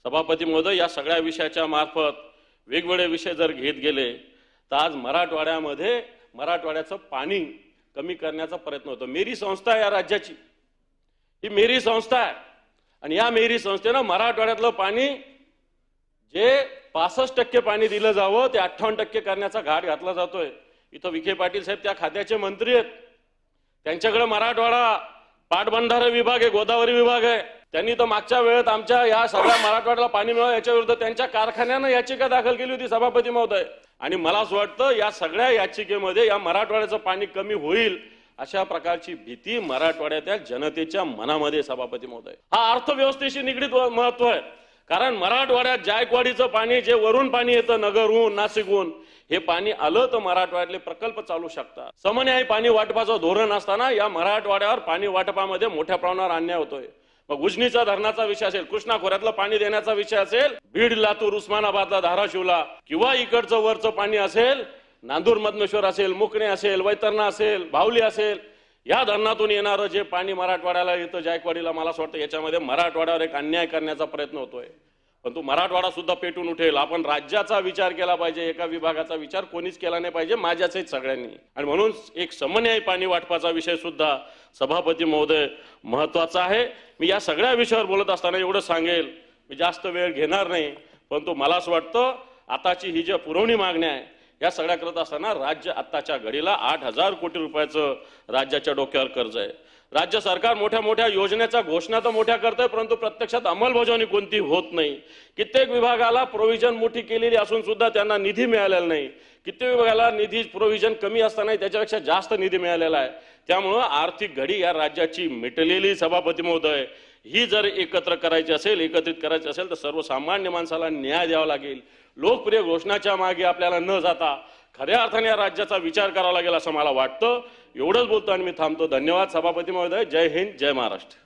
सभापती महोदय, या सगळ्या विषयाच्या मार्फत वेगवेगळे विषय जर घेत गेले तर आज मराठवाड्याचं पाणी कमी करण्याचा प्रयत्न होतो। मेरी संस्था आहे या राज्याची, ही मेरी संस्था आहे आणि या मेरी संस्थेनं मराठवाड्यातलं पाणी जे 65% पाणी दिलं जावं ते 58% करण्याचा घाट घातला जातोय। इथं विखे पाटील साहेब त्या खात्याचे मंत्री आहेत, त्यांच्याकडे मराठवाडा पाटबंधारा विभाग आहे, गोदावरी विभाग आहे। त्यांनी तर मागच्या वेळेत आमच्या या सगळ्या मराठवाड्याला पाणी मिळावं याच्या विरुद्ध त्यांच्या कारखान्यानं याचिका दाखल केली होती सभापती महोदय। आणि मला असं वाटतं या सगळ्या याचिकेमध्ये या मराठवाड्याचं पाणी कमी होईल अशा प्रकारची भीती मराठवाड्याच्या जनतेच्या मनामध्ये सभापती महोदय। हा अर्थव्यवस्थेशी निगडीत महत्व आहे, कारण मराठवाड्यात जायकवाडीचं पाणी जे वरून पाणी येतं नगरहून नाशिकहून, हे पाणी आलं तर मराठवाड्यातले प्रकल्प चालू शकतात। समन्यायी पाणी वाटपाचं धोरण असताना या मराठवाड्यावर पाणी वाटपामध्ये मोठ्या प्रमाणावर अन्याय होतोय। मग उजनीचा धरणाचा विषय असेल, कृष्णा खोऱ्यातलं पाणी देण्याचा विषय असेल, बीड लातूर उस्मानाबादला धाराशिवला, किंवा इकडचं वरचं पाणी असेल, नांदूर मधमेश्वर असेल, मुकणे असेल, वैतरणा असेल, भावली असेल, या धरणातून येणारं जे पाणी मराठवाड्याला येतं जायकवाडीला, मला असं वाटतं याच्यामध्ये मराठवाड्यावर एक अन्याय करण्याचा प्रयत्न होतोय। परंतु मराठवाडा सुद्धा पेटून उठेल। आपण राज्याचा विचार केला पाहिजे, एका विभागाचा विचार कोणीच केला नाही पाहिजे, माझ्याच सगळ्यांनी। आणि म्हणून एक समन्यायी पाणी वाटपाचा विषय सुद्धा सभापती महोदय महत्वाचा आहे। मी या सगळ्या विषयावर बोलत असताना एवढं सांगेल, मी जास्त वेळ घेणार नाही, परंतु मला असं वाटतं आताची ही जी पुरवणी मागण्या आहे या सगळ्या करत असताना राज्य आत्ताच्या घडीला 8,000 कोटी रुपयाचं राज्याच्या डोक्यावर कर्ज आहे। राज्य सरकार मोठ्या मोठ्या योजनेच्या घोषणा तर मोठ्या करतंय, परंतु प्रत्यक्षात अंमलबजावणी कोणती होत नाही। कित्येक विभागाला प्रोव्हिजन मोठी केलेली असून सुद्धा त्यांना निधी मिळालेला नाही। कित्येक विभागाला निधी प्रोव्हिजन कमी असताना त्याच्यापेक्षा जास्त निधी मिळालेला आहे। त्यामुळे आर्थिक घडी या राज्याची मिटलेली सभापती महोदय ही जर एकत्रित करायची असेल तर सर्वसामान्य माणसाला न्याय द्यावा लागेल। लोकप्रिय घोषणाच्या मागे आपल्याला न जाता खऱ्या अर्थाने या राज्याचा विचार करावा लागेल असं मला वाटतं। एवढंच बोलतो आणि मी थांबतो। धन्यवाद सभापती महोदय। जय हिंद, जय महाराष्ट्र।